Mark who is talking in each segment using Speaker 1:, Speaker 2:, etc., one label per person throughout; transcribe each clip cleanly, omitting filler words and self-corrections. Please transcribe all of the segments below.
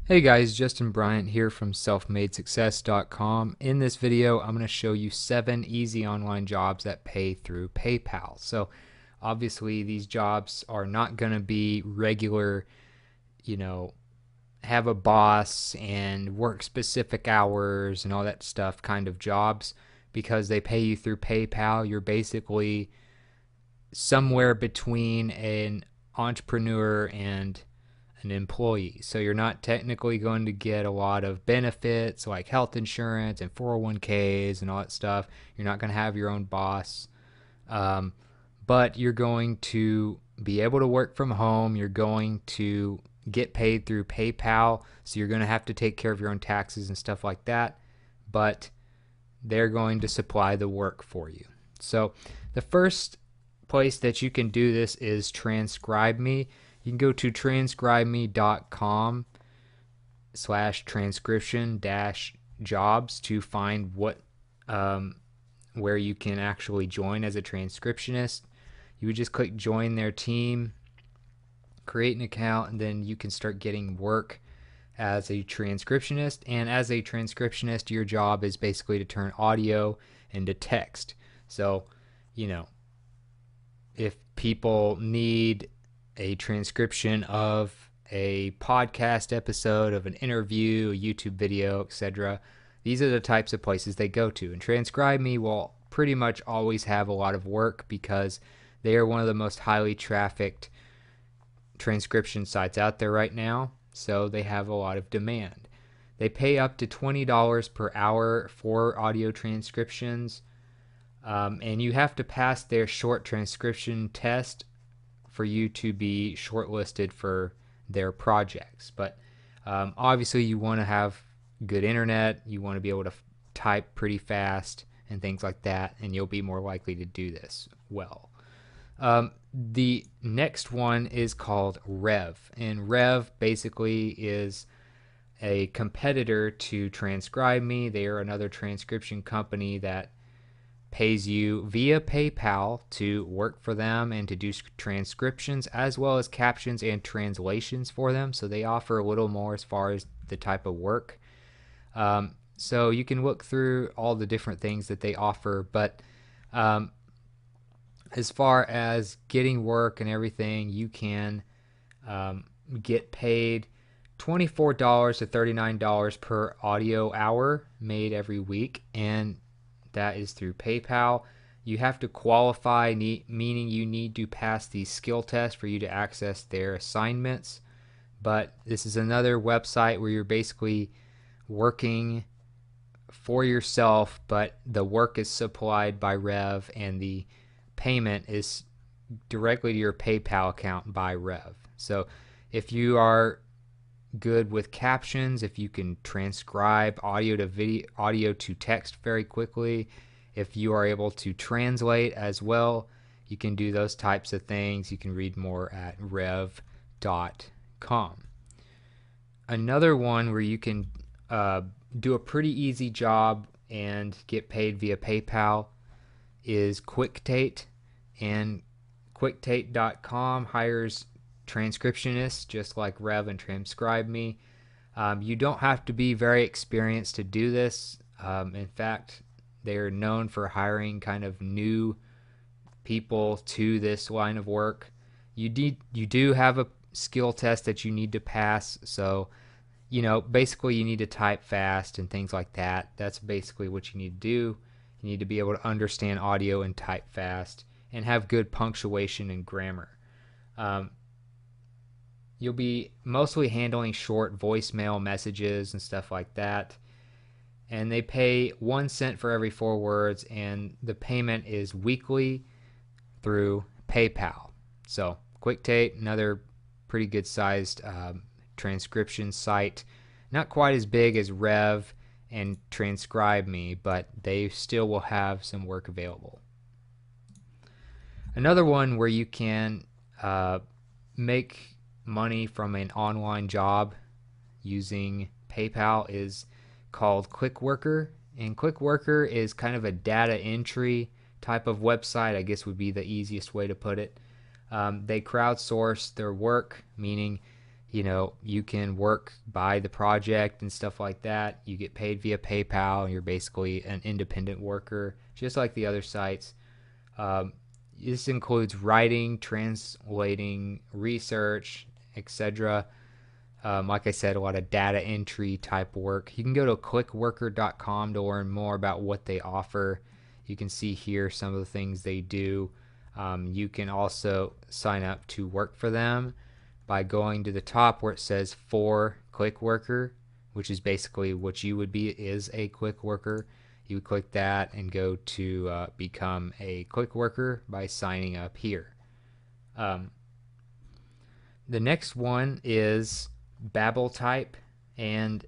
Speaker 1: Hey guys, Justin Bryant here from selfmadesuccess.com. In this video, I'm going to show you 7 easy online jobs that pay through PayPal. So obviously these jobs are not going to be regular, you know, have a boss and work specific hours and all that stuff kind of jobs because they pay you through PayPal. You're basically somewhere between an entrepreneur and an employee. So you're not technically going to get a lot of benefits like health insurance and 401ks and all that stuff. You're not going to have your own boss. Um, but you're going to be able to work from home. You're going to get paid through PayPal. So you're going to have to take care of your own taxes and stuff like that. But they're going to supply the work for you. So the first place that you can do this is TranscribeMe. You can go to transcribeme.com/transcription jobs to find where you can actually join as a transcriptionist. You would just click join their team, create an account, and then you can start getting work as a transcriptionist. And as a transcriptionist, your job is basically to turn audio into text. So, if people need a transcription of a podcast episode, of an interview, a YouTube video, etc., these are the types of places they go to. And TranscribeMe will pretty much always have a lot of work because they are one of the most highly trafficked transcription sites out there right now. So they have a lot of demand. They pay up to $20 per hour for audio transcriptions. And you have to pass their short transcription test for you to be shortlisted for their projects. But obviously, you want to have good internet. You want to be able to type pretty fast and things like that, and you'll be more likely to do this well. The next one is called Rev, and Rev basically is a competitor to TranscribeMe. They are another transcription company that pays you via PayPal to work for them and to do transcriptions as well as captions and translations for them. So they offer a little more as far as the type of work. So you can look through all the different things that they offer, but as far as getting work and everything, you can get paid $24 to $39 per audio hour made every week, and that is through PayPal. You have to qualify, meaning you need to pass the skill test for you to access their assignments. But this is another website where you're basically working for yourself, but the work is supplied by Rev and the payment is directly to your PayPal account by Rev. So if you are good with captions, if you can transcribe audio to video, audio to text very quickly, if you are able to translate as well, you can do those types of things. You can read more at rev.com. Another one where you can do a pretty easy job and get paid via PayPal is QuickTate, and QuickTate.com hires transcriptionists just like Rev and TranscribeMe. You don't have to be very experienced to do this. In fact, they are known for hiring kind of new people to this line of work. You do have a skill test that you need to pass. So, basically you need to type fast and things like that. That's basically what you need to do. You need to be able to understand audio and type fast and have good punctuation and grammar. You'll be mostly handling short voicemail messages and stuff like that. And they pay 1 cent for every 4 words, and the payment is weekly through PayPal. So QuickTate, another pretty good sized transcription site. Not quite as big as Rev and TranscribeMe, but they still will have some work available. Another one where you can make money from an online job using PayPal is called Clickworker. And Clickworker is kind of a data entry type of website, I guess would be the easiest way to put it. They crowdsource their work, meaning you can work by the project and stuff like that. You get paid via PayPal, and you're basically an independent worker, just like the other sites. Um, this includes writing, translating, research, etc. Like I said, a lot of data entry type work. You can go to clickworker.com to learn more about what they offer. You can see here some of the things they do. You can also sign up to work for them by going to the top where it says for click worker, which is basically what you would be is a click worker. You would click that and go to become a click worker by signing up here. The next one is Babbletype, and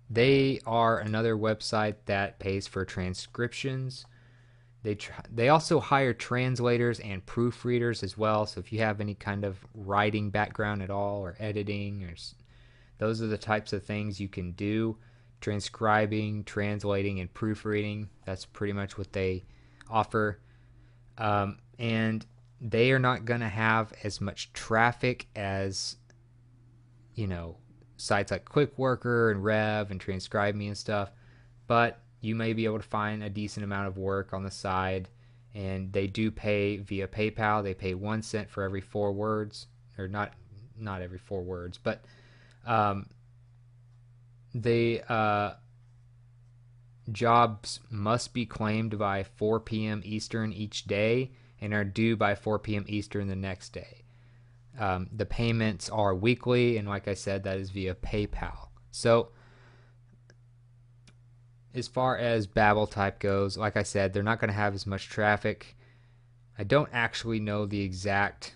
Speaker 1: they are another website that pays for transcriptions. They also hire translators and proofreaders as well. So if you have any kind of writing background at all, or editing, or those are the types of things you can do. Transcribing, translating, and proofreading. That's pretty much what they offer. And they are not going to have as much traffic as, sites like ClickWorker and Rev and TranscribeMe and stuff. But you may be able to find a decent amount of work on the side, and they do pay via PayPal. They pay 1 cent for every 4 words, or not every 4 words, but jobs must be claimed by 4 p.m. Eastern each day and are due by 4 p.m. Eastern the next day. The payments are weekly, and like I said, that is via PayPal. So as far as Babbletype goes, like I said, they're not going to have as much traffic. I don't actually know the exact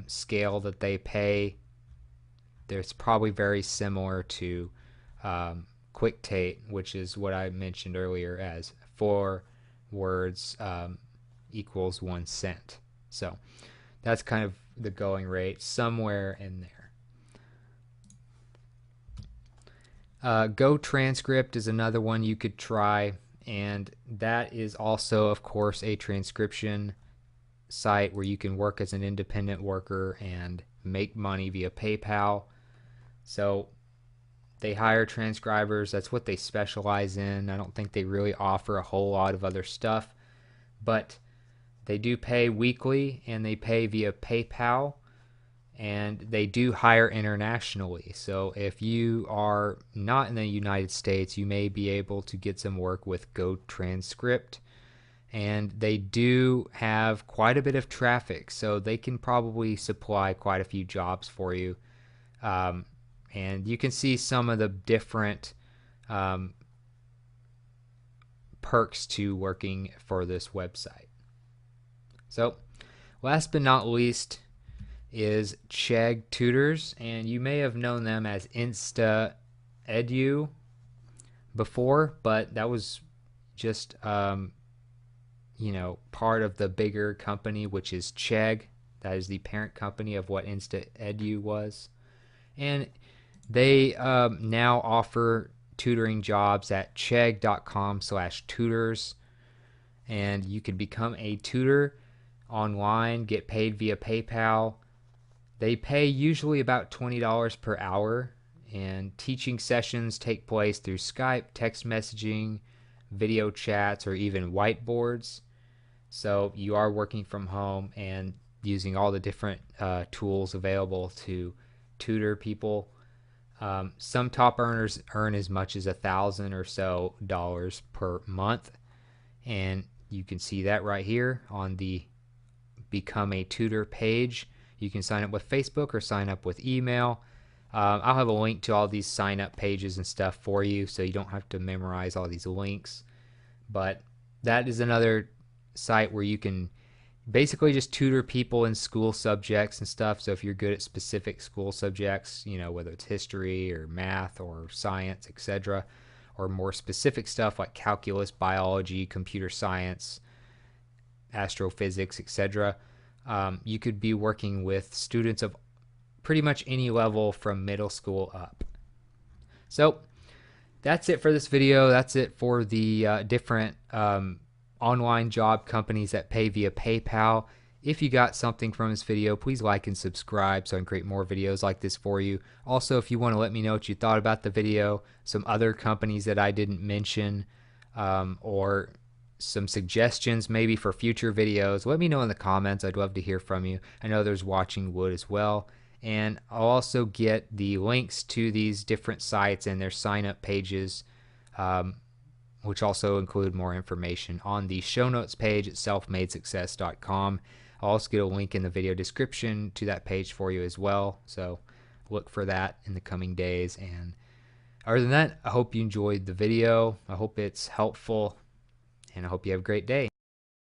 Speaker 1: scale that they pay. It's probably very similar to QuickTate, which is what I mentioned earlier as 4 words equals 1 cent. So that's kind of the going rate, somewhere in there. GoTranscript is another one you could try, and that is also, of course, a transcription site where you can work as an independent worker and make money via PayPal. So they hire transcribers. That's what they specialize in. I don't think they really offer a whole lot of other stuff, but they do pay weekly, and they pay via PayPal, and they do hire internationally. So if you are not in the United States, you may be able to get some work with GoTranscript, and they do have quite a bit of traffic, so they can probably supply quite a few jobs for you. And you can see some of the different perks to working for this website. So last but not least is Chegg Tutors, and you may have known them as InstaEdu before, but that was just part of the bigger company, which is Chegg. That is the parent company of what InstaEdu was, and they now offer tutoring jobs at chegg.com/tutors, and you can become a tutor online, get paid via PayPal. They pay usually about $20 per hour, and teaching sessions take place through Skype, text messaging, video chats, or even whiteboards. So you are working from home and using all the different tools available to tutor people. Some top earners earn as much as $1,000 or so per month, and you can see that right here on the Become a Tutor page. You can sign up with Facebook or sign up with email. I'll have a link to all these sign up pages and stuff for you, so you don't have to memorize all these links. But that is another site where you can basically just tutor people in school subjects and stuff. So if you're good at specific school subjects, whether it's history or math or science, etc., or more specific stuff like calculus, biology, computer science, astrophysics, etc., you could be working with students of pretty much any level from middle school up. So that's it for this video. That's it for the different online job companies that pay via PayPal. If you got something from this video, please like and subscribe so I can create more videos like this for you. Also, if you want to let me know what you thought about the video, some other companies that I didn't mention, or some suggestions maybe for future videos, let me know in the comments. I'd love to hear from you. I know there's Watching Wood as well. And I'll also get the links to these different sites and their sign up pages, which also include more information on the show notes page at selfmadesuccess.com. I'll also get a link in the video description to that page for you as well. So look for that in the coming days. And other than that, I hope you enjoyed the video. I hope it's helpful, and I hope you have a great day.